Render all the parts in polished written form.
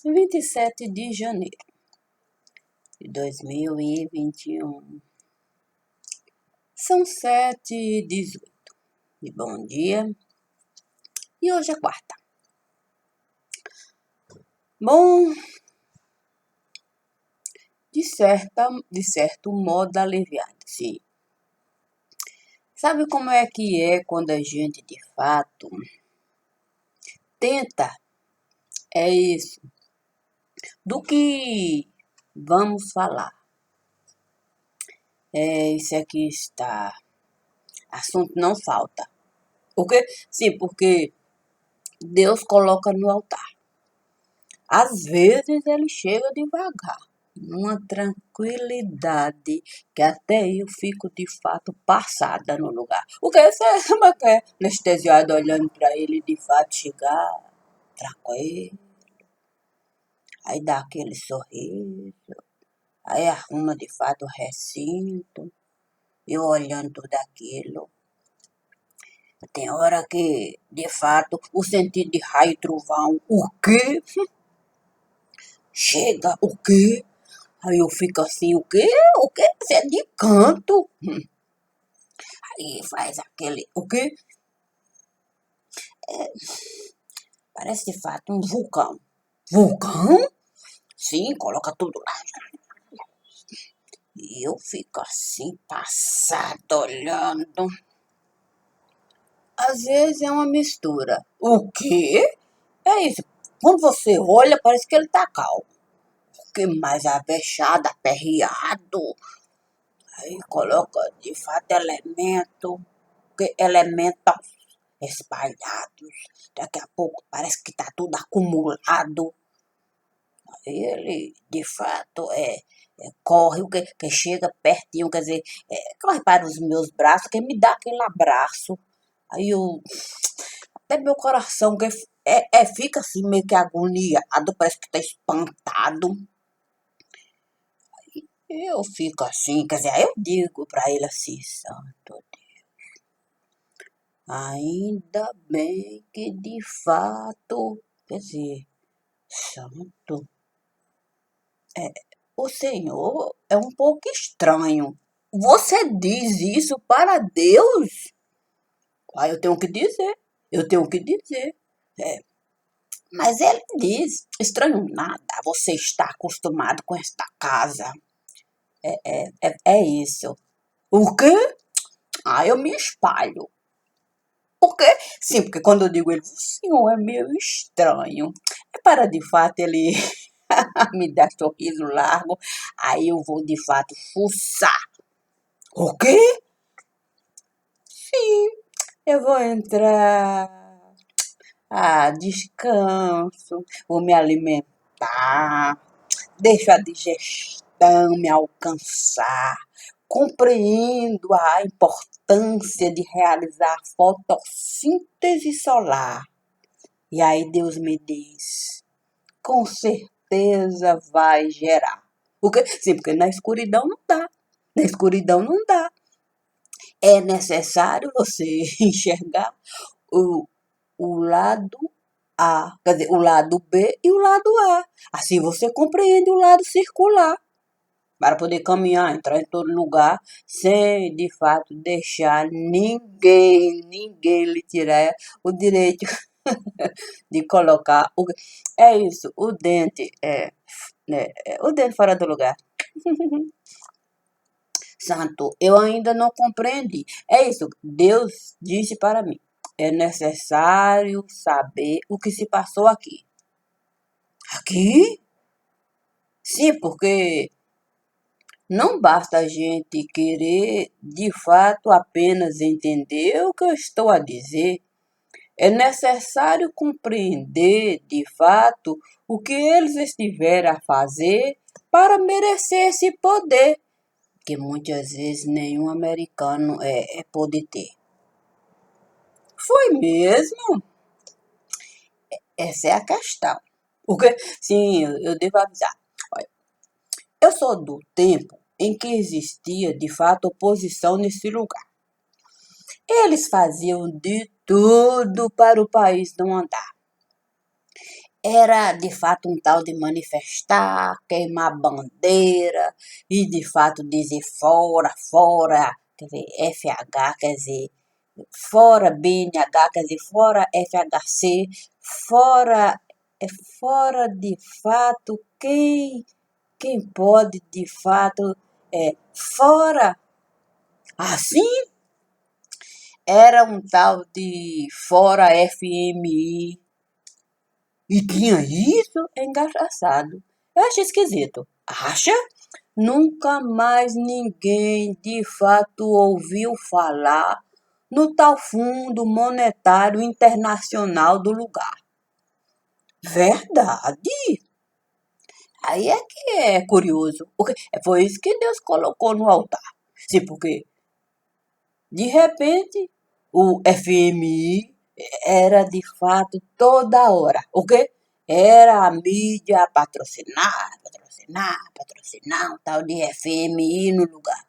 27 de janeiro de 2021. São 7h18. E bom dia. E hoje é quarta. Bom, de certo modo aliviado, sim. Sabe como é que é quando a gente de fato tenta? É isso. Do que vamos falar? Isso aqui está. Assunto não falta. Por quê? Sim, porque Deus coloca no altar. Às vezes ele chega devagar, numa tranquilidade que até eu fico de fato passada no lugar. O que você é anestesiado olhando para ele de fato chegar tranquilo. Aí dá aquele sorriso, aí arruma de fato o recinto, eu olhando tudo aquilo. Tem hora que, de fato, o sentido de raio e trovão, o quê? Chega, o quê? Aí eu fico assim, o quê? O quê? Você é de canto? Aí faz aquele, o quê? Parece de fato um vulcão. Vulcão? Sim, coloca tudo lá. E eu fico assim, passada, olhando. Às vezes é uma mistura. O quê? É isso. Quando você olha, parece que ele tá calmo. Que mais avexado, aperreado. Aí coloca de fato elementos espalhados. Daqui a pouco parece que tá tudo acumulado. Aí ele de fato corre, que chega pertinho, quer dizer, corre para os meus braços, que me dá aquele abraço. Aí eu, até meu coração que fica assim meio que agoniado, parece que tá espantado. Eu fico assim, quer dizer, aí eu digo pra ele assim, santo Deus, ainda bem que de fato, quer dizer, santo, o Senhor é um pouco estranho. Você diz isso para Deus? Aí eu tenho que dizer. É, mas ele diz, estranho nada, você está acostumado com esta casa. É isso. O quê? Ah, eu me espalho. Por quê? Sim, porque quando eu digo ele, o senhor é meio estranho. É para de fato ele me dar sorriso largo, aí eu vou de fato fuçar. O quê? Sim, eu vou entrar. Ah, descanso, vou me alimentar, deixo a digestão me alcançar, compreendo a importância de realizar fotossíntese solar. E aí Deus me diz, com certeza vai gerar. Porque, sim, porque na escuridão não dá. Na escuridão não dá. É necessário você enxergar o, o lado A, quer dizer, o lado B e o lado A. Assim você compreende o lado circular. Para poder caminhar, entrar em todo lugar, sem de fato deixar ninguém lhe tirar o direito de colocar o. É isso, o dente o dente fora do lugar. Santo, eu ainda não compreendi. É isso, Deus disse para mim. É necessário saber o que se passou aqui. Aqui? Sim, porque não basta a gente querer de fato apenas entender o que eu estou a dizer. É necessário compreender de fato o que eles estiveram a fazer para merecer esse poder, que muitas vezes nenhum americano pode ter. Foi mesmo? Essa é a questão. Porque, sim, eu devo avisar. Olha, eu sou do tempo em que existia de fato oposição nesse lugar. Eles faziam de tudo para o país não andar. era de fato um tal de manifestar, queimar bandeira e de fato dizer fora, fora, quer dizer, FH, quer dizer, fora BNH, quer dizer, fora FHC, fora, fora de fato quem pode de fato, fora, assim, era um tal de fora FMI. E tinha isso? É engraçado. Eu acho esquisito. Acha? Nunca mais ninguém de fato ouviu falar no tal Fundo Monetário Internacional do lugar. Verdade? Aí é que é curioso. Porque foi isso que Deus colocou no altar. Sim, porque de repente o FMI era de fato toda hora. O quê? Era a mídia a patrocinar, patrocinar, patrocinar, um tal de FMI no lugar.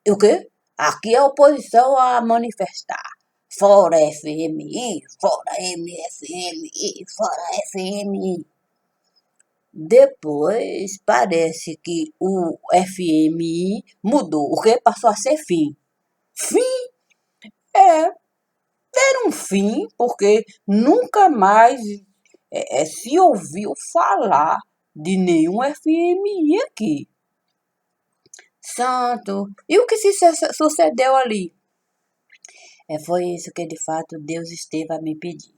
E o quê? Aqui é a oposição a manifestar. Fora FMI, fora MFMI, fora FMI. Depois parece que o FMI mudou. O que passou a ser fim. Fim é ter um fim, porque nunca mais se ouviu falar de nenhum FMI aqui. Santo, e o que se sucedeu ali? Foi isso que de fato Deus esteve a me pedir.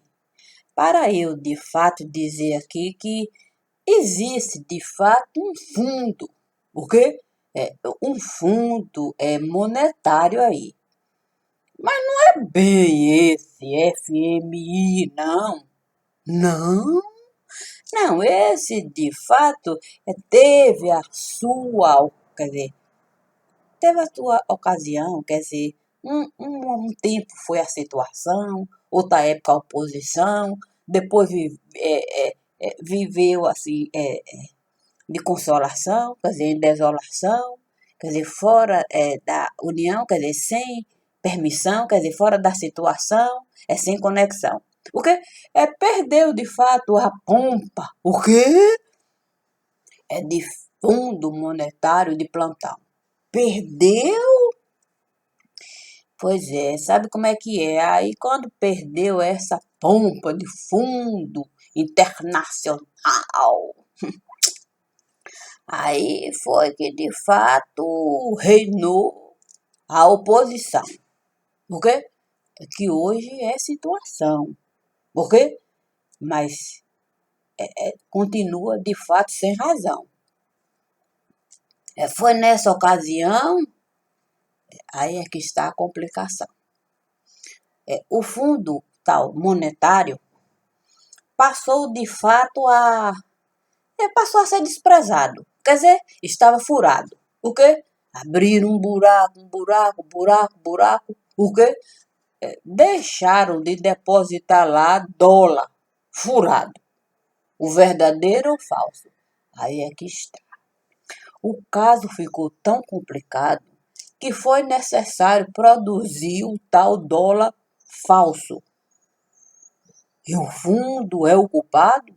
Para eu de fato dizer aqui que existe de fato um fundo, o quê? Um fundo monetário aí. Mas não é bem esse FMI, não. Não, não, esse de fato teve a sua, quer dizer, teve a sua ocasião, quer dizer, um tempo foi a situação, outra época a oposição, depois viveu assim, de consolação, quer dizer, em desolação, quer dizer, fora da união, quer dizer, sem permissão, quer dizer, fora da situação, sem conexão. O quê? Perdeu de fato a pompa. O quê? De fundo monetário de plantão. Perdeu? Pois é, sabe como é que é? Aí quando perdeu essa pompa de fundo internacional, aí foi que de fato reinou a oposição. Por quê? Que hoje é situação. Por quê? Mas continua de fato sem razão. Foi nessa ocasião, aí é que está a complicação. O fundo tal monetário passou de fato passou a ser desprezado. Quer dizer, estava furado. O quê? Abriram um buraco, um buraco, buraco, buraco. O quê? Deixaram de depositar lá dólar furado. O verdadeiro ou falso? Aí é que está. O caso ficou tão complicado que foi necessário produzir o tal dólar falso. E o fundo é o culpado?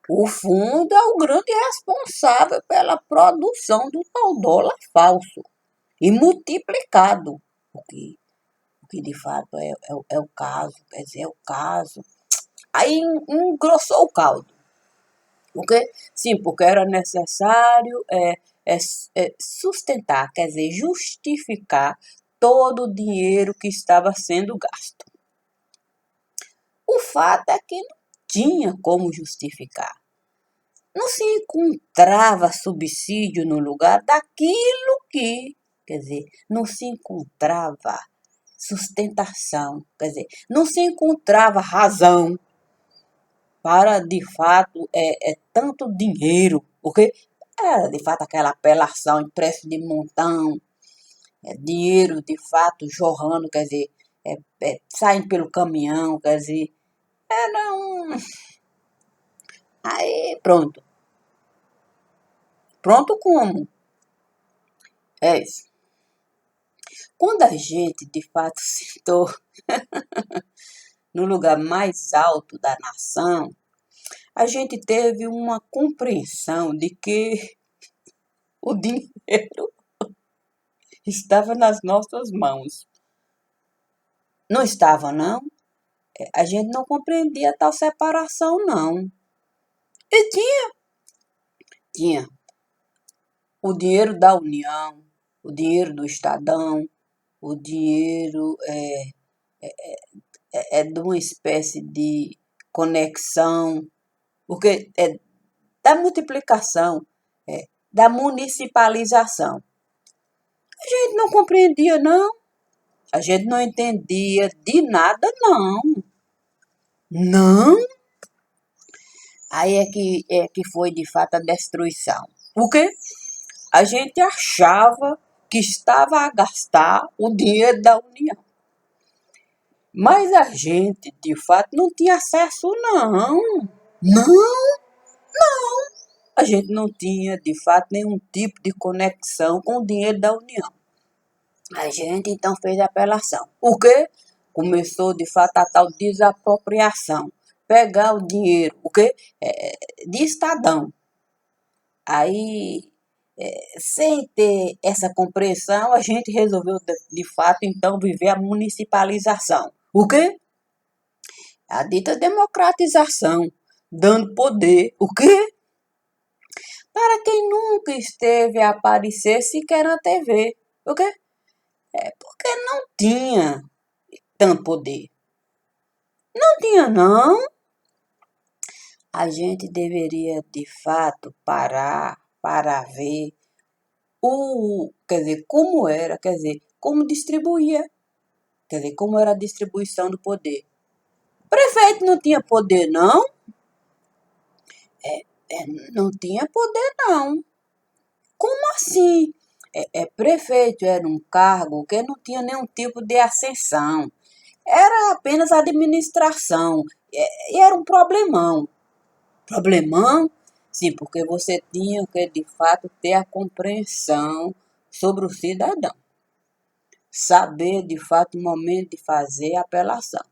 O fundo é o grande responsável pela produção do tal dólar falso e multiplicado, o que de fato é o caso, quer dizer, é o caso. Aí engrossou o caldo. Por quê? Sim, porque era necessário sustentar, quer dizer, justificar todo o dinheiro que estava sendo gasto. O fato é que não tinha como justificar. Não se encontrava subsídio no lugar daquilo que, quer dizer, não se encontrava sustentação, quer dizer, não se encontrava razão para, de fato, tanto dinheiro, porque era, de fato, aquela apelação, empréstimo de montão, dinheiro, de fato, jorrando, quer dizer, saindo pelo caminhão, quer dizer, era um... Aí, pronto. Pronto como? É isso. Quando a gente, de fato, sentou no lugar mais alto da nação, a gente teve uma compreensão de que o dinheiro estava nas nossas mãos. Não estava, não? A gente não compreendia tal separação, não. E tinha o dinheiro da União, o dinheiro do Estadão, o dinheiro é de uma espécie de conexão, porque é da multiplicação, da municipalização. A gente não compreendia, não. A gente não entendia de nada, não. Não. Aí é que foi de fato a destruição. Por quê? A gente achava que estava a gastar o dinheiro da União. Mas a gente, de fato, não tinha acesso, não. Não. A gente não tinha, de fato, nenhum tipo de conexão com o dinheiro da União. A gente, então, fez a apelação. O quê? Começou, de fato, a tal desapropriação. Pegar o dinheiro, o quê? De Estadão. Aí, sem ter essa compreensão, a gente resolveu, de fato, então, viver a municipalização. O quê? A dita democratização, dando poder. O quê? Para quem nunca esteve a aparecer sequer na TV. O quê? Porque não tinha tanto poder. Não tinha, não. A gente deveria, de fato, parar para ver quer dizer, como era, quer dizer, como distribuía, quer dizer, como era a distribuição do poder. O prefeito não tinha poder, não? Não tinha poder, não. Como assim? Prefeito era um cargo que não tinha nenhum tipo de ascensão. Era apenas administração. E era um problemão. Problemão? Sim, porque você tinha que, de fato, ter a compreensão sobre o cidadão. Saber, de fato, o momento de fazer a apelação.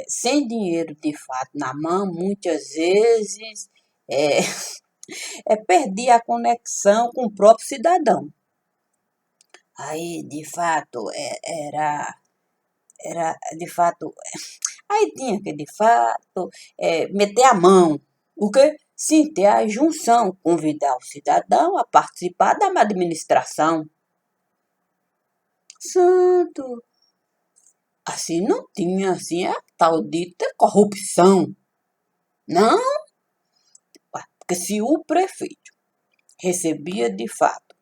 Sem dinheiro, de fato, na mão, muitas vezes, perdia a conexão com o próprio cidadão. Aí, de fato, era, de fato, aí tinha que, de fato, meter a mão. O quê? Sim, ter a junção, convidar o cidadão a participar da administração. Santo, assim não tinha, assim, a tal dita corrupção. Não, porque se o prefeito recebia, de fato,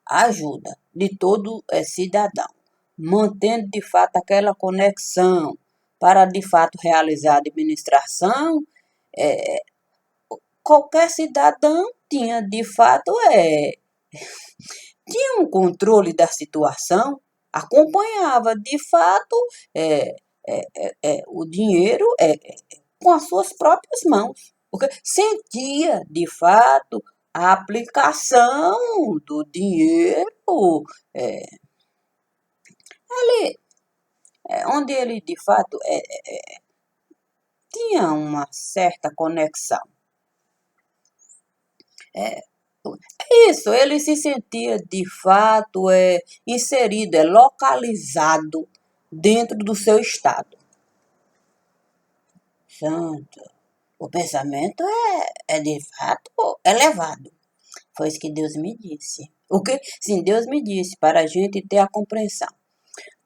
a ajuda de todo cidadão, mantendo, de fato, aquela conexão para, de fato, realizar a administração, qualquer cidadão tinha, de fato, tinha um controle da situação, acompanhava, de fato, o dinheiro com as suas próprias mãos. Porque sentia, de fato, a aplicação do dinheiro ali, onde ele, de fato, tinha uma certa conexão. Isso, ele se sentia de fato inserido, localizado dentro do seu estado. Santo, o pensamento é de fato elevado. Foi isso que Deus me disse. O que? Sim, Deus me disse para a gente ter a compreensão.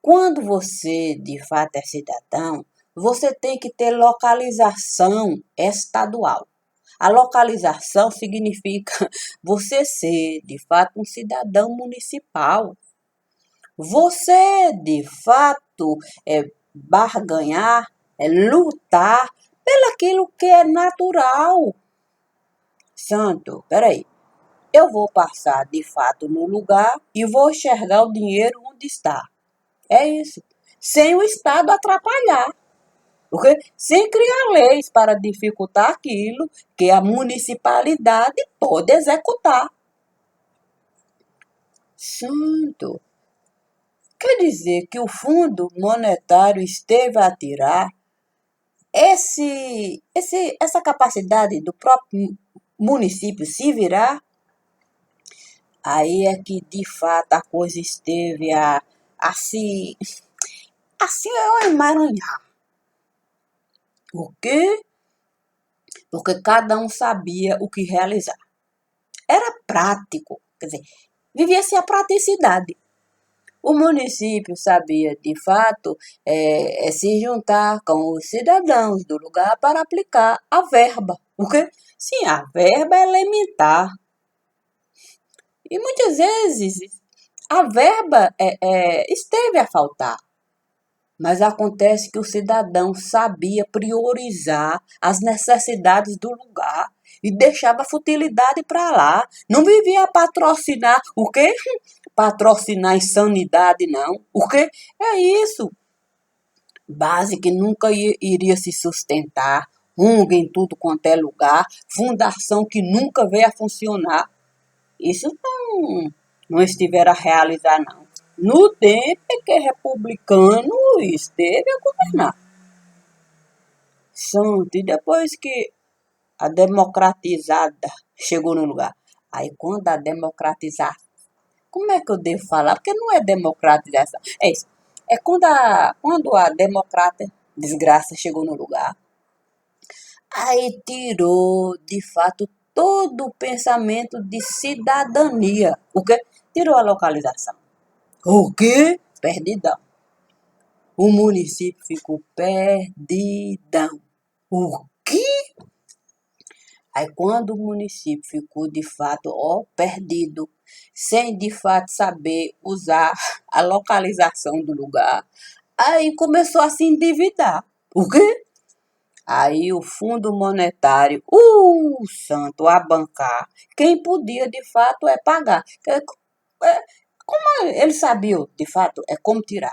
Quando você de fato é cidadão, você tem que ter localização estadual. A localização significa você ser, de fato, um cidadão municipal. Você, de fato, barganhar, lutar pelaquilo que é natural. Santo, peraí. Eu vou passar, de fato, no lugar e vou enxergar o dinheiro onde está. É isso. Sem o Estado atrapalhar. Porque sem criar leis para dificultar aquilo que a municipalidade pode executar. Santo. Quer dizer que o Fundo Monetário esteve a tirar essa capacidade do próprio município se virar. Aí é que de fato a coisa esteve a se assim emaranhar. Por quê? Porque cada um sabia o que realizar. Era prático, quer dizer, vivia-se a praticidade. O município sabia, de fato, se juntar com os cidadãos do lugar para aplicar a verba. Porque, sim, a verba é elementar. E muitas vezes a verba esteve a faltar. Mas acontece que o cidadão sabia priorizar as necessidades do lugar e deixava a futilidade para lá. Não vivia a patrocinar o quê? Patrocinar insanidade, não. O quê? É isso. Base que nunca iria se sustentar. ONG em tudo quanto é lugar. Fundação que nunca veio a funcionar. Isso não estiver a realizar, não. No tempo em que republicano esteve a governar. Santo, e depois que a democratizada chegou no lugar. Aí quando a democratizar, como é que eu devo falar? Porque não é democratização. É isso. É quando a democrata desgraça chegou no lugar. Aí tirou, de fato, todo o pensamento de cidadania. O quê? Tirou a localização. O quê? Perdidão. O município ficou perdidão. O quê? Aí quando o município ficou de fato, perdido, sem de fato saber usar a localização do lugar, aí começou a se endividar. O quê? Aí o Fundo Monetário, santo, a bancar, quem podia de fato pagar. Como eles sabiam de fato como tirar.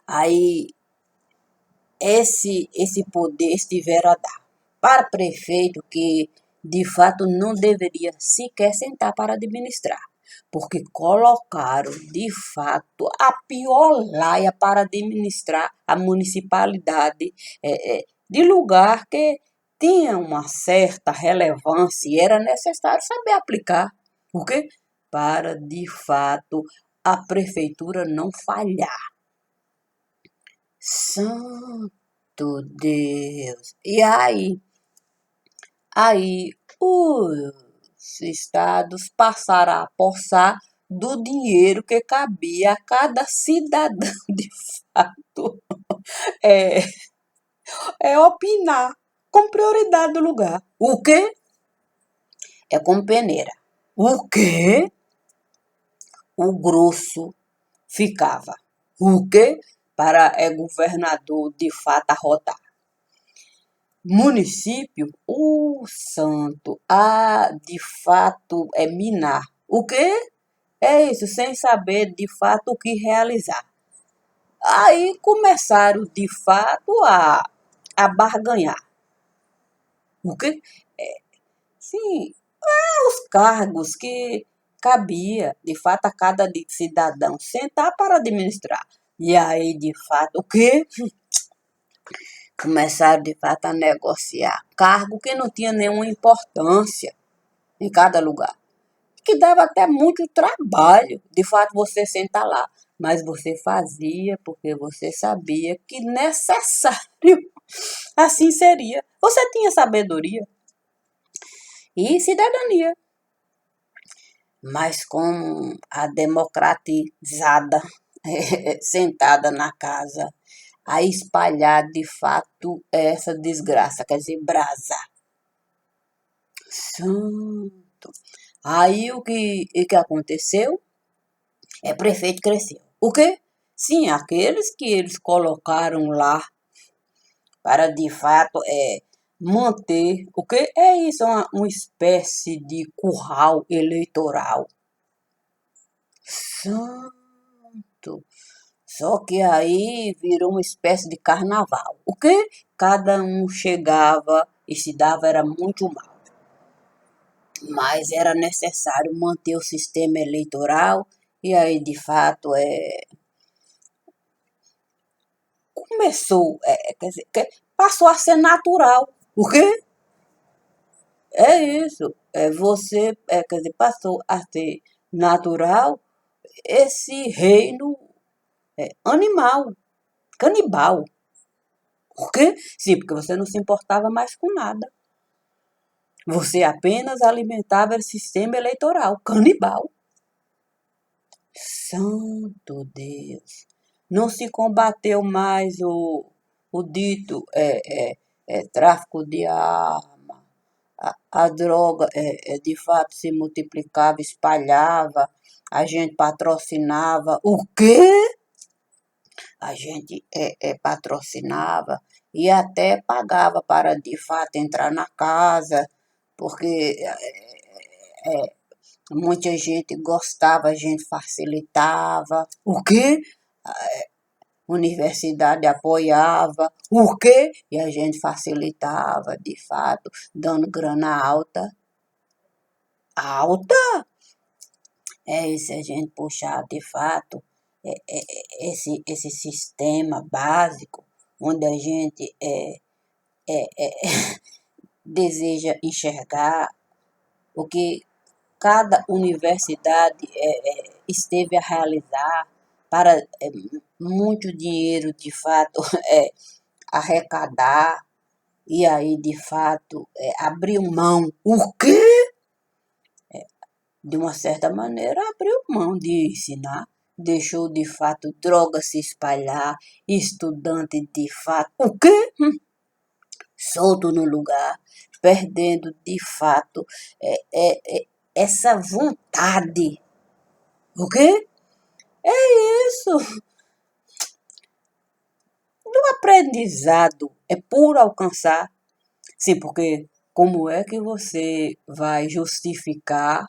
Aí esse poder estiver a dar para prefeito que de fato não deveria sequer sentar para administrar, porque colocaram de fato a pior laia para administrar a municipalidade de lugar que tinha uma certa relevância e era necessário saber aplicar, porque para de fato a prefeitura não falhar. Santo Deus! E aí os estados passaram a apossar do dinheiro que cabia a cada cidadão, de fato, é, opinar com prioridade do lugar. O quê? É como peneira. O quê? O grosso ficava. O quê? Para governador de fato arrotar. Município, santo, de fato minar. O quê? É isso, sem saber de fato o que realizar. Aí começaram de fato a barganhar. O quê? Sim, os cargos que cabia de fato a cada cidadão sentar para administrar. E aí, de fato, o quê? Começaram de fato a negociar cargo que não tinha nenhuma importância em cada lugar, que dava até muito trabalho, de fato, você sentar lá, mas você fazia porque você sabia que necessário assim seria. Você tinha sabedoria e cidadania, mas com a democratizada sentada na casa, a espalhar de fato essa desgraça, quer dizer, brasa. Santo. Aí o que aconteceu? Prefeito cresceu. O quê? Sim, aqueles que eles colocaram lá para de fato manter. O que é isso? Uma espécie de curral eleitoral. Santo. Só que aí virou uma espécie de carnaval. O que? Cada um chegava e se dava era muito mal. Mas era necessário manter o sistema eleitoral E aí, de fato, começou, quer dizer, passou a ser natural. O quê? É isso. Você, quer dizer, passou a ser natural esse reino animal, canibal. Por quê? Sim, porque você não se importava mais com nada. Você apenas alimentava o sistema eleitoral, canibal. Santo Deus! Não se combateu mais o dito tráfico de arma. A droga de fato se multiplicava, espalhava, a gente patrocinava. O quê? A gente patrocinava e até pagava para de fato entrar na casa, porque muita gente gostava, a gente facilitava. O quê? Universidade apoiava. O quê? E a gente facilitava, de fato, dando grana alta. Alta? É isso, a gente puxar, de fato, esse sistema básico, onde a gente deseja enxergar o que cada universidade esteve a realizar para muito dinheiro, de fato, arrecadar, e aí, de fato, abriu mão. O quê? De uma certa maneira, abriu mão de ensinar. Deixou, de fato, droga se espalhar, estudante, de fato. O quê? Solto no lugar, perdendo, de fato, essa vontade. O quê? Isso, do aprendizado é por alcançar. Sim, porque como é que você vai justificar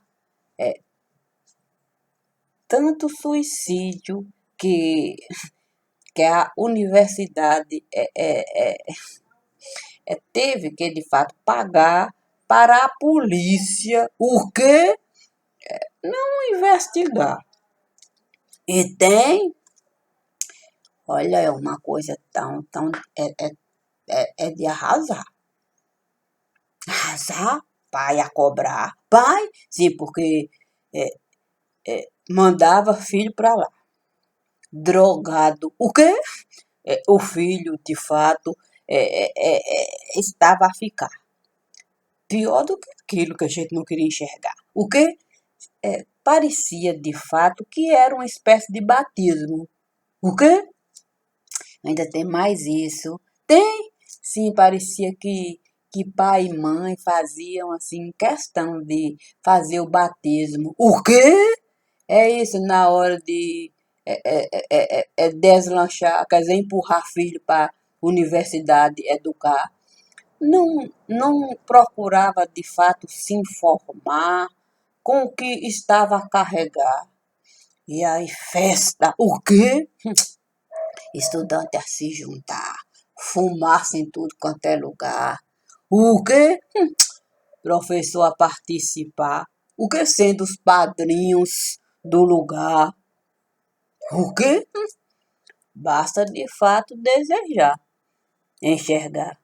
tanto suicídio que, que a universidade teve que, de fato, pagar para a polícia o quê? Não investigar. E tem, olha, é uma coisa tão é de arrasar. Arrasar, pai a cobrar. Pai, sim, porque mandava filho para lá. Drogado. O quê? O filho, de fato, estava a ficar. Pior do que aquilo que a gente não queria enxergar. O quê? Parecia, de fato, que era uma espécie de batismo. O quê? Ainda tem mais isso. Tem? Sim, parecia que pai e mãe faziam, assim, questão de fazer o batismo. O quê? É isso, na hora de deslanchar, quer dizer, empurrar filho para universidade educar. Não procurava, de fato, se informar com o que estava a carregar. E aí, festa, o quê? Estudante a se juntar, fumaça em tudo quanto é lugar. O quê? Professor a participar. O que sendo os padrinhos do lugar. O quê? Basta de fato desejar, enxergar.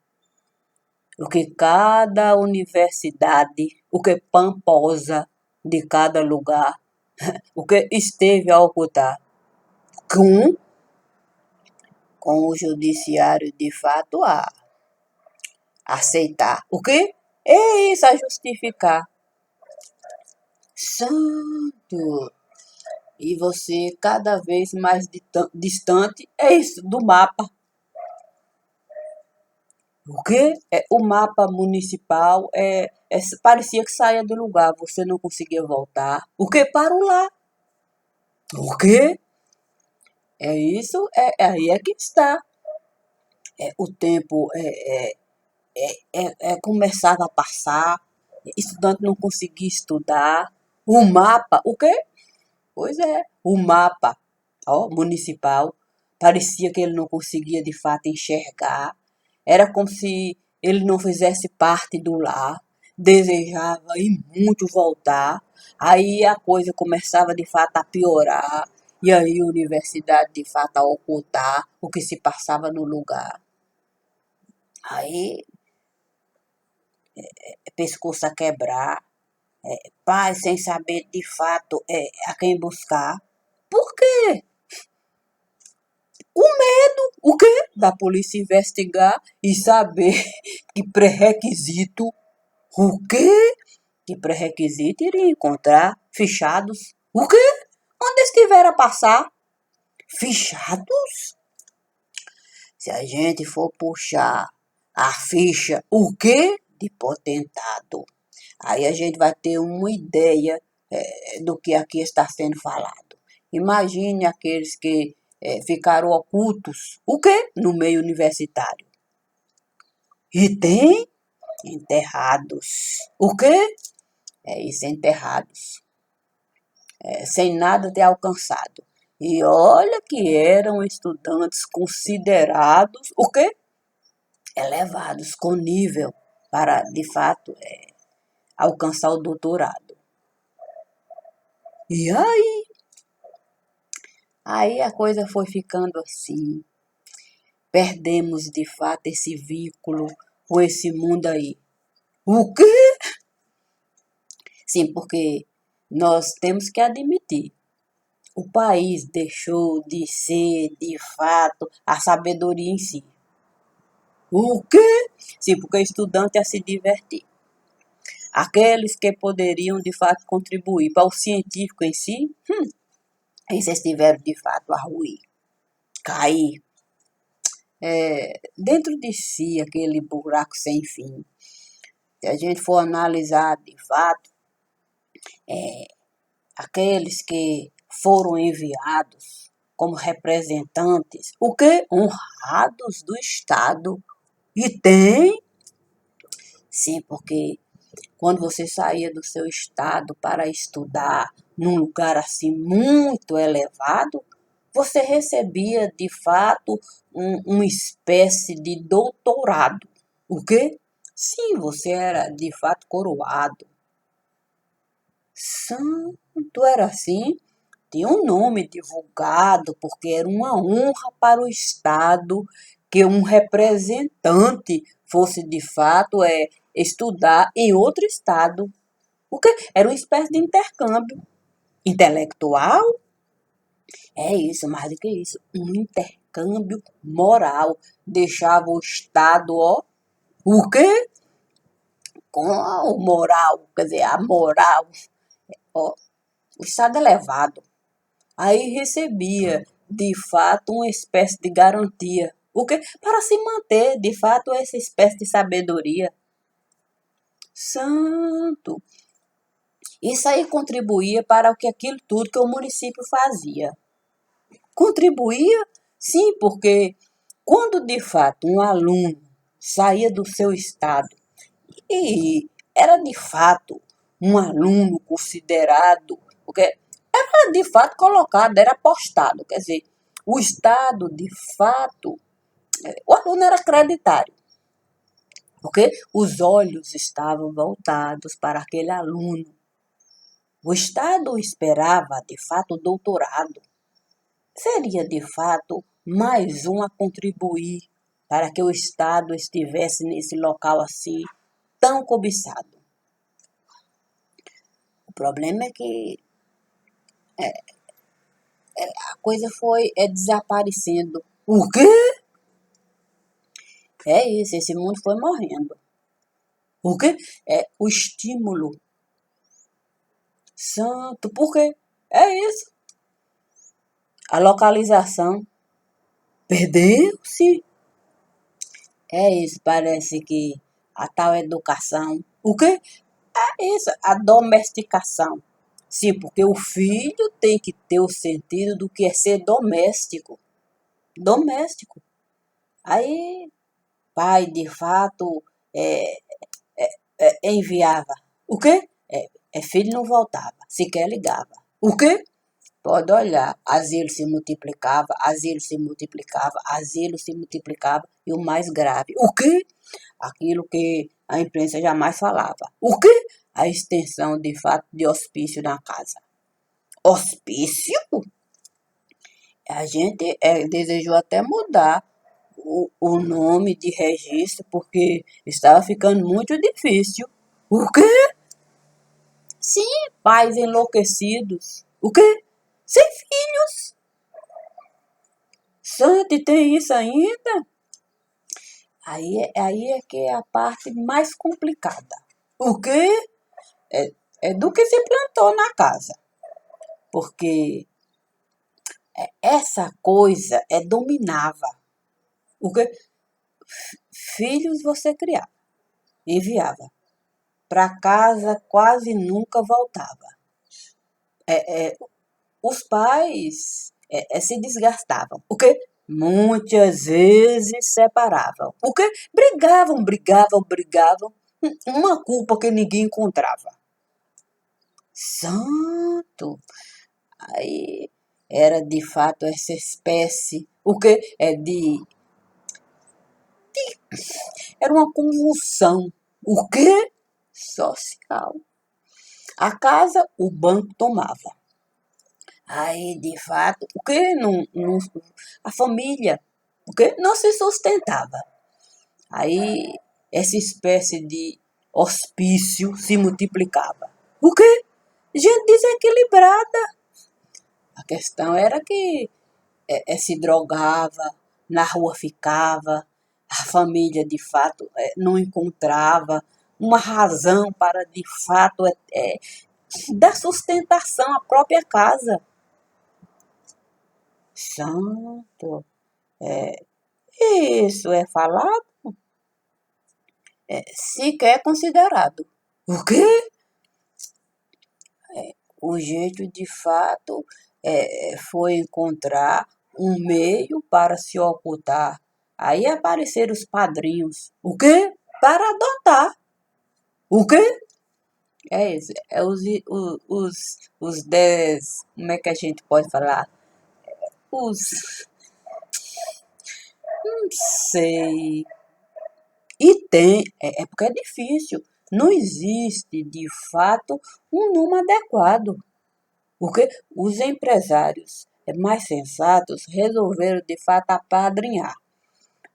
O que cada universidade, o que pamposa de cada lugar, o que esteve a ocultar. Com, com o judiciário de fato a aceitar. O quê? É isso, a justificar. Santo! E você cada vez mais distante, é isso, do mapa. O quê? O mapa municipal parecia que saía do lugar, você não conseguia voltar. O quê? Parou lá. O quê? É isso, aí é que está. O tempo começava a passar, estudante não conseguia estudar. O mapa, o quê? Pois é, o mapa municipal, parecia que ele não conseguia de fato enxergar. Era como se ele não fizesse parte do lar. desejava e muito voltar, aí a coisa começava de fato a piorar, e aí a universidade de fato a ocultar o que se passava no lugar. Aí pescoço a quebrar, pais sem saber de fato a quem buscar. Por quê? O medo, o quê? Da polícia investigar e saber que pré-requisito, o quê? Que pré-requisito iria encontrar fichados. O quê? Onde estiver a passar? Fichados? Se a gente for puxar a ficha, o quê? De potentado. Aí a gente vai ter uma ideia do que aqui está sendo falado. Imagine aqueles que ficaram ocultos, o quê? No meio universitário. E tem enterrados. O quê? É isso, enterrados. Sem nada ter alcançado. E olha que eram estudantes considerados, o quê? Elevados, com nível para, de fato, alcançar o doutorado. E aí a coisa foi ficando assim. Perdemos, de fato, esse vínculo com esse mundo aí. O quê? Sim, porque nós temos que admitir. O país deixou de ser, de fato, a sabedoria em si. O quê? Sim, porque o estudante é se divertir. Aqueles que poderiam, de fato, contribuir para o científico em si, esses tiveram, de fato, a ruir, cair dentro de si, aquele buraco sem fim. Se a gente for analisar, de fato, aqueles que foram enviados como representantes, o quê? Honrados do Estado. E tem, sim, porque quando você saía do seu estado para estudar num lugar assim muito elevado, você recebia de fato uma espécie de doutorado. O quê? Sim, você era de fato coroado. Santo era assim, tinha um nome divulgado, porque era uma honra para o Estado que um representante fosse de fato estudar em outro estado. Porque era uma espécie de intercâmbio intelectual. É isso, mais do que isso, um intercâmbio moral. Deixava o Estado, ó, o quê? Com o moral, quer dizer, a moral, ó, o Estado elevado. Aí recebia, de fato, uma espécie de garantia. O quê? Para se manter, de fato, essa espécie de sabedoria. Santo! Isso aí contribuía para o que aquilo tudo que o município fazia. Contribuía, sim, porque quando de fato um aluno saía do seu estado e era de fato um aluno considerado, porque era de fato colocado, era postado, quer dizer, o estado de fato, o aluno era acreditário, porque os olhos estavam voltados para aquele aluno. O estado esperava de fato o doutorado. Seria de fato mais um a contribuir para que o Estado estivesse nesse local assim tão cobiçado. O problema é que a coisa foi desaparecendo. O quê? É isso, esse mundo foi morrendo. O quê? É o estímulo. Santo, por quê? É isso. A localização perdeu-se. É isso, parece que a tal educação. O quê? É isso, a domesticação. Sim, porque o filho tem que ter o sentido do que é ser doméstico. Doméstico. Aí, pai, de fato, é, enviava. O quê? Filho não voltava, sequer ligava. O quê? Pode olhar, asilo se multiplicava, asilo se multiplicava, asilo se multiplicava, e o mais grave. O quê? Aquilo que A imprensa jamais falava. O quê? A extensão de fato de hospício na casa. Hospício? A gente desejou até mudar o nome de registro porque estava ficando muito difícil. O quê? Sim, pais enlouquecidos. O quê? Sem filhos? Santi, tem isso ainda? Aí é que é a parte mais complicada. O quê? É, é do que se plantou na casa. Porque essa coisa dominava. O quê? Filhos você criava, enviava. Para casa quase nunca voltava. Os pais se desgastavam. O quê? Muitas vezes separavam. O quê? Brigavam. Uma culpa que ninguém encontrava. Santo! Aí era de fato essa espécie. O quê? Era uma convulsão. O quê? Social. A casa, o banco tomava. Aí, de fato, o que a família, o que não se sustentava. Aí, essa espécie de hospício se multiplicava. O quê? Gente desequilibrada. A questão era que se drogava, na rua ficava, a família, de fato, não encontrava uma razão para, de fato, dar sustentação à própria casa. Santo, isso é falado, sequer considerado. O quê? O jeito de fato foi encontrar um meio para se ocultar. Aí apareceram os padrinhos. O quê? Para adotar. O quê? É isso. É os 10. Como é que a gente pode falar? Os. Não sei. E tem, é porque é difícil. Não existe, de fato, um número adequado. Porque os empresários mais sensatos resolveram, de fato, apadrinhar.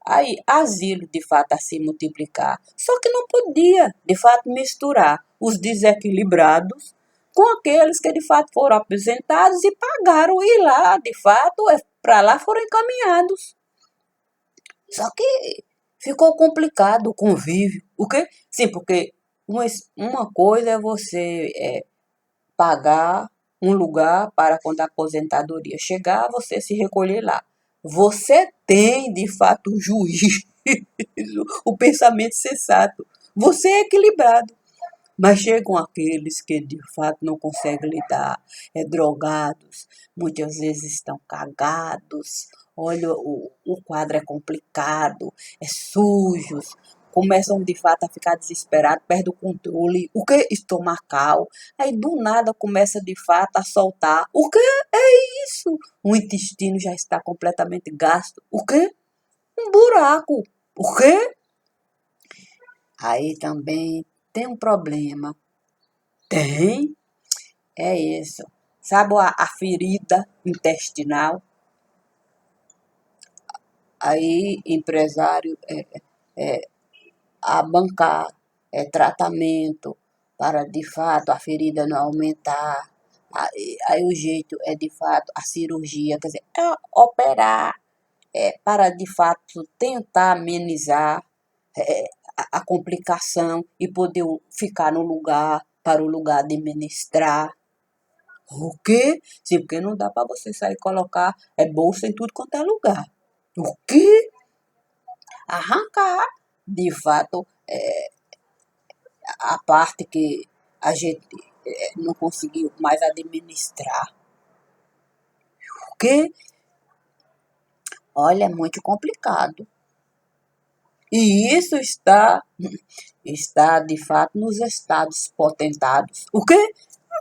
Aí, asilo, de fato, a se multiplicar. Só que não podia, de fato, misturar os desequilibrados com aqueles que, de fato, foram apresentados e pagaram. E lá, de fato, para lá foram encaminhados. Só que ficou complicado o convívio. O quê? Sim, porque uma coisa é você pagar um lugar para quando a aposentadoria chegar, você se recolher lá. Você tem, de fato, o juízo, o pensamento sensato. Você é equilibrado. Mas chegam aqueles que de fato não conseguem lidar, drogados, muitas vezes estão cagados. Olha, o quadro é complicado, é sujos, começam de fato a ficar desesperados, perdem o controle, o que? Estomacal. Aí do nada começa de fato a soltar. O que é isso? O intestino já está completamente gasto. O que? Um buraco. O quê? Aí também tem um problema. Tem, é isso. Sabe a ferida intestinal? Aí, empresário a bancar tratamento para, de fato, a ferida não aumentar. Aí o jeito é, de fato, a cirurgia, quer dizer, operar para, de fato, tentar amenizar é, a complicação e poder ficar no lugar, para o lugar administrar. O quê? Sim, porque não dá para você sair e colocar bolsa em tudo quanto é lugar. O quê? Arrancar, de fato, a parte que a gente não conseguiu mais administrar. O quê? Olha, é muito complicado. E isso está de fato nos estados potentados. O quê?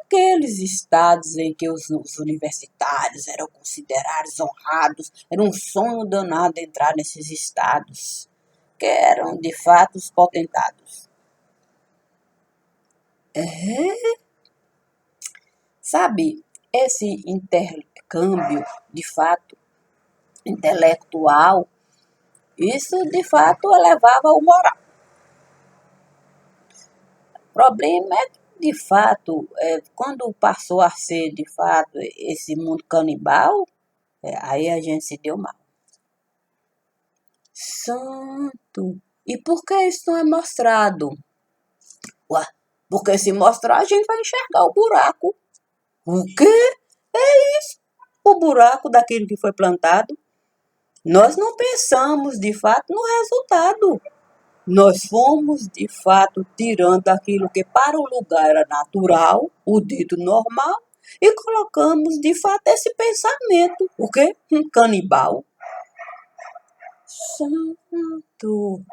Aqueles estados em que os universitários eram considerados honrados, era um sonho danado entrar nesses estados, que eram de fato os potentados. Sabe, esse intercâmbio, de fato, intelectual, isso de fato elevava o moral. O problema é que, de fato, quando passou a ser, de fato, esse mundo canibal, aí a gente se deu mal. Santo! E por que isso não é mostrado? Ué, porque se mostrar, a gente vai enxergar o buraco. O quê? É isso. O buraco daquilo que foi plantado. Nós não pensamos, de fato, no resultado. Nós fomos, de fato, tirando aquilo que para o lugar era natural, o dito normal, e colocamos, de fato, esse pensamento. O quê? Um canibal. Santo!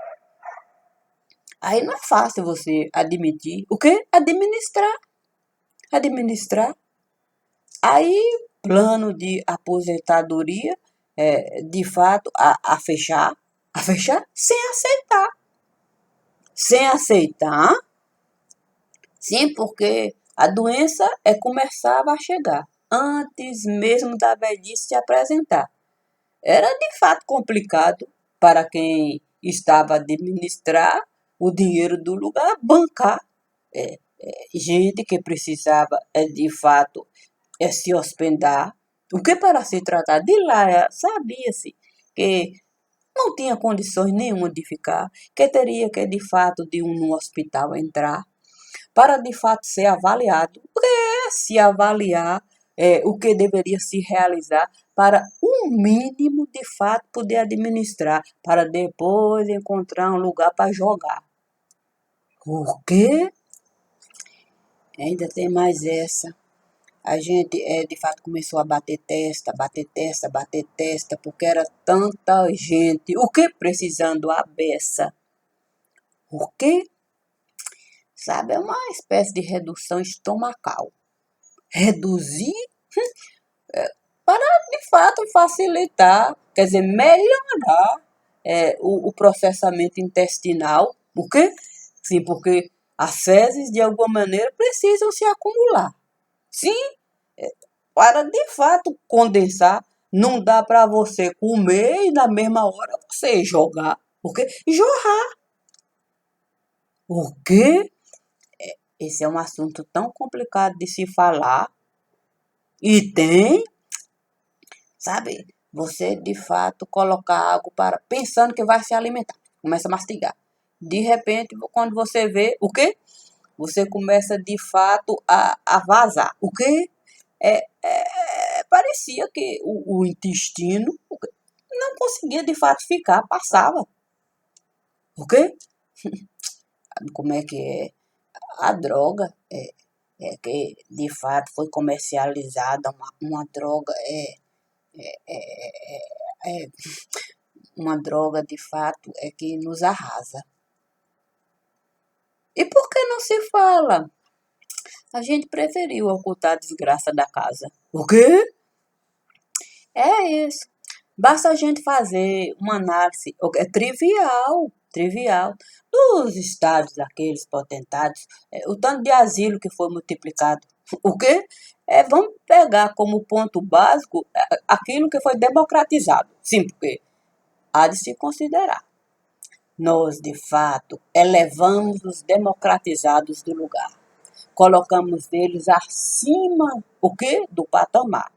Aí não é fácil você admitir. O quê? Administrar. Administrar. Aí, plano de aposentadoria, de fato, a fechar. A fechar sem aceitar. Sem aceitar. Sim, porque a doença começava a chegar. Antes mesmo da velhice se apresentar. Era de fato complicado para quem estava a administrar o dinheiro do lugar, bancar gente que precisava de fato se hospedar. O que para se tratar de lá, sabia-se que não tinha condições nenhuma de ficar, que teria que de fato de no hospital entrar para de fato ser avaliado, se avaliar o que deveria se realizar para o mínimo de fato poder administrar, para depois encontrar um lugar para jogar. O quê? Ainda tem mais essa. A gente de fato começou a bater testa, bater testa, bater testa, porque era tanta gente. O que precisando a beça? O quê? Sabe, é uma espécie de redução estomacal. Reduzir para, de fato, facilitar, quer dizer, melhorar o processamento intestinal. Por quê? Sim, porque as fezes, de alguma maneira, precisam se acumular. Sim, para, de fato, condensar. Não dá para você comer e, na mesma hora, você jogar. O quê? Jorrar. O quê? Esse é um assunto tão complicado de se falar. E tem, sabe, você de fato colocar algo para pensando que vai se alimentar. Começa a mastigar. De repente, quando você vê, o quê? Você começa de fato a vazar. O quê? Parecia que o intestino não conseguia de fato ficar, passava. O quê? Como é que é? A droga que de fato foi comercializada, uma droga é uma droga de fato que nos arrasa. E por que não se fala? A gente preferiu ocultar a desgraça da casa. O quê? É isso. Basta a gente fazer uma análise trivial, dos estados daqueles potentados, o tanto de asilo que foi multiplicado. O quê? Vamos pegar como ponto básico aquilo que foi democratizado. Sim, porque há de se considerar. Nós, de fato, elevamos os democratizados do lugar. Colocamos eles acima, o quê? Do patamar.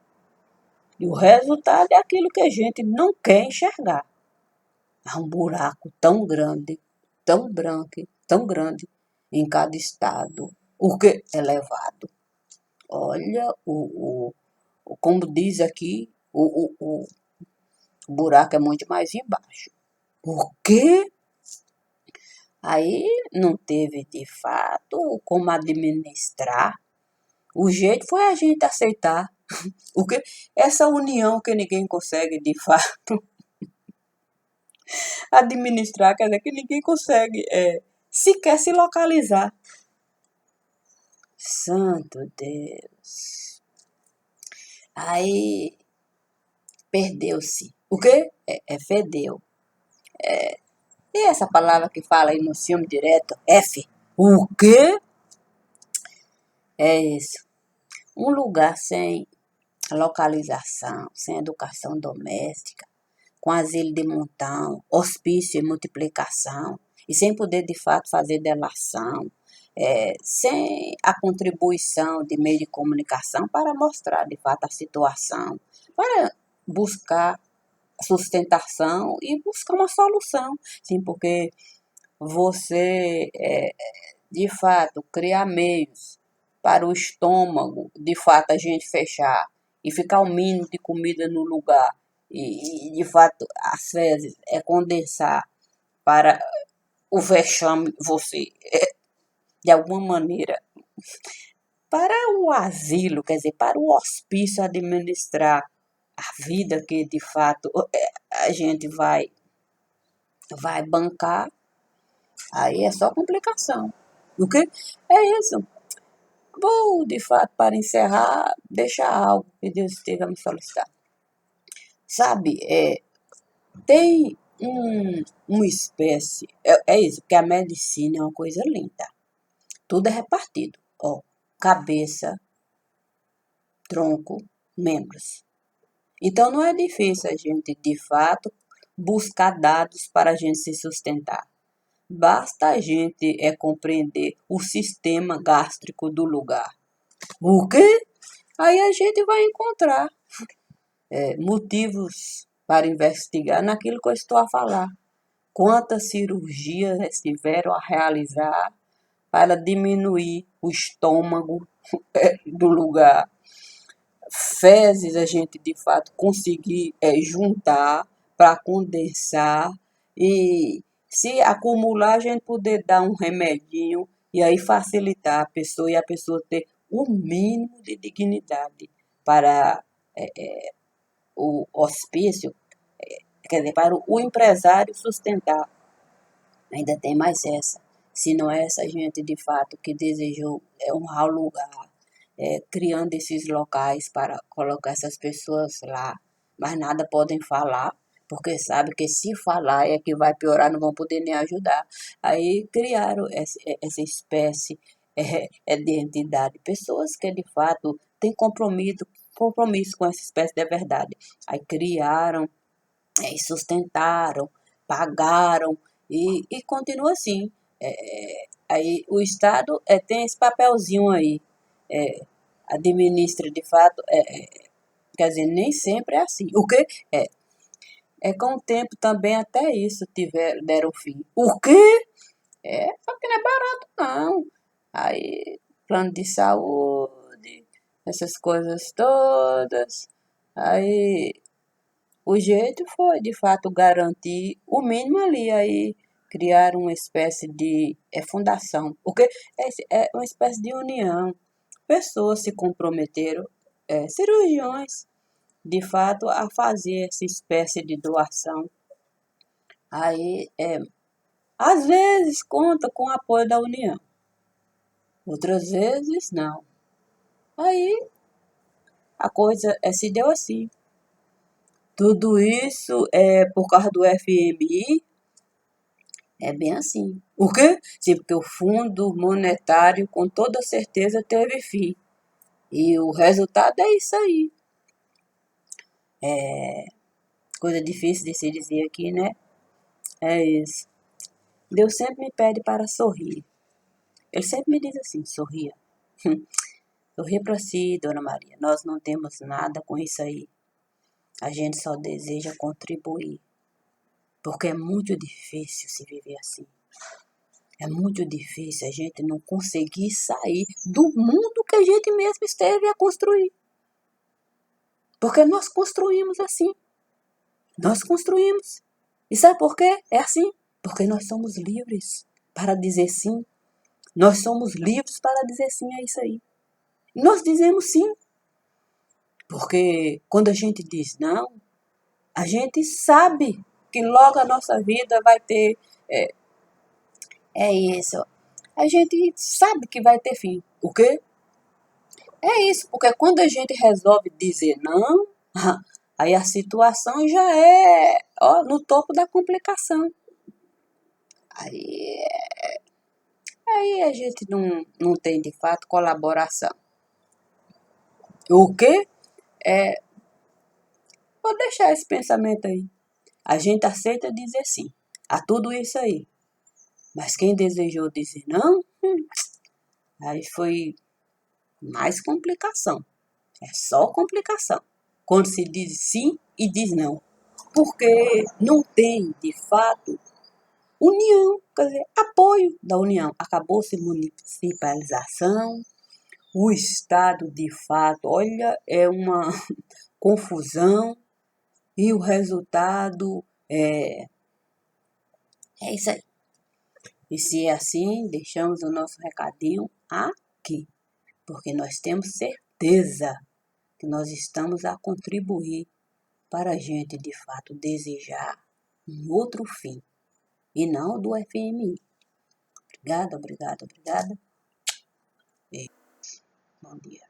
E o resultado é aquilo que a gente não quer enxergar. Há um buraco tão branco, tão grande em cada estado. O que? Elevado. Olha, como diz aqui, o buraco é muito mais embaixo. Por quê? Aí não teve, de fato, como administrar. O jeito foi a gente aceitar. O quê? Essa união que ninguém consegue, de fato, administrar, quer dizer, que ninguém consegue sequer se localizar. Santo Deus. Aí perdeu-se. O quê? Fedeu. E essa palavra que fala aí no filme direto? F. O quê? É isso. Um lugar sem localização, sem educação doméstica, com asilo de montão, hospício e multiplicação, e sem poder de fato fazer delação, sem a contribuição de meio de comunicação para mostrar de fato a situação, para buscar sustentação e buscar uma solução. Sim, porque você, de fato, criar meios para o estômago, de fato, a gente fechar e ficar o mínimo de comida no lugar e de fato, as fezes condensar para o vexame, você, de alguma maneira, para o asilo, quer dizer, para o hospício administrar a vida que de fato a gente vai bancar, aí é só complicação. O que é isso? Vou, de fato, para encerrar, deixar algo que Deus esteja me solicitar. Sabe, tem uma espécie, é isso, porque a medicina é uma coisa linda. Tudo é repartido, ó, cabeça, tronco, membros. Então não é difícil a gente, de fato, buscar dados para a gente se sustentar. Basta a gente compreender o sistema gástrico do lugar. O quê? Aí a gente vai encontrar motivos para investigar naquilo que eu estou a falar. Quantas cirurgias tiveram a realizar para diminuir o estômago do lugar? Fezes a gente de fato conseguir juntar para condensar e se acumular a gente poder dar um remedinho e aí facilitar a pessoa e a pessoa ter o mínimo de dignidade para o hospício, quer dizer, para o empresário sustentar. Ainda tem mais essa. Se não é essa gente de fato que desejou honrar o lugar, criando esses locais para colocar essas pessoas lá, mas nada podem falar, porque sabe que se falar é que vai piorar, não vão poder nem ajudar. Aí criaram essa espécie de entidade, pessoas que de fato têm compromisso com essa espécie de verdade. Aí criaram e sustentaram, pagaram e continua assim. Aí o Estado tem esse papelzinho aí, é, administra de fato, quer dizer, nem sempre é assim. O que com o tempo também até isso deram fim. O quê? Só que não é barato não. Aí plano de saúde, essas coisas todas. Aí o jeito foi, de fato, garantir o mínimo ali, aí criar uma espécie de fundação, porque é uma espécie de união. Pessoas se comprometeram, cirurgiões, de fato, a fazer essa espécie de doação. Aí, às vezes, conta com o apoio da União, outras vezes, não. Aí, a coisa se deu assim. Tudo isso é por causa do FMI. É bem assim. O quê? Sim, porque o Fundo Monetário com toda certeza teve fim. E o resultado é isso aí. Coisa difícil de se dizer aqui, né? É isso. Deus sempre me pede para sorrir. Ele sempre me diz assim, sorria. Sorria para si, Dona Maria. Nós não temos nada com isso aí. A gente só deseja contribuir. Porque é muito difícil se viver assim. É muito difícil a gente não conseguir sair do mundo que a gente mesmo esteve a construir. Porque nós construímos assim. Nós construímos. E sabe por quê? É assim. Porque nós somos livres para dizer sim. Nós somos livres para dizer sim a isso aí. Nós dizemos sim. Porque quando a gente diz não, a gente sabe que logo a nossa vida vai ter. É isso. A gente sabe que vai ter fim. O quê? É isso, porque quando a gente resolve dizer não, aí a situação já é no topo da complicação. Aí Aí a gente não tem, de fato, colaboração. O quê? Vou deixar esse pensamento aí. A gente aceita dizer sim a tudo isso aí. Mas quem desejou dizer não, aí foi mais complicação. É só complicação. Quando se diz sim e diz não. Porque não tem, de fato, união, quer dizer, apoio da união. Acabou-se municipalização, o Estado, de fato, olha, é uma confusão e o resultado é isso aí. E se é assim, deixamos o nosso recadinho aqui, porque nós temos certeza que nós estamos a contribuir para a gente, de fato, desejar um outro fim, e não do FMI. Obrigada, obrigada, obrigada. E bom dia.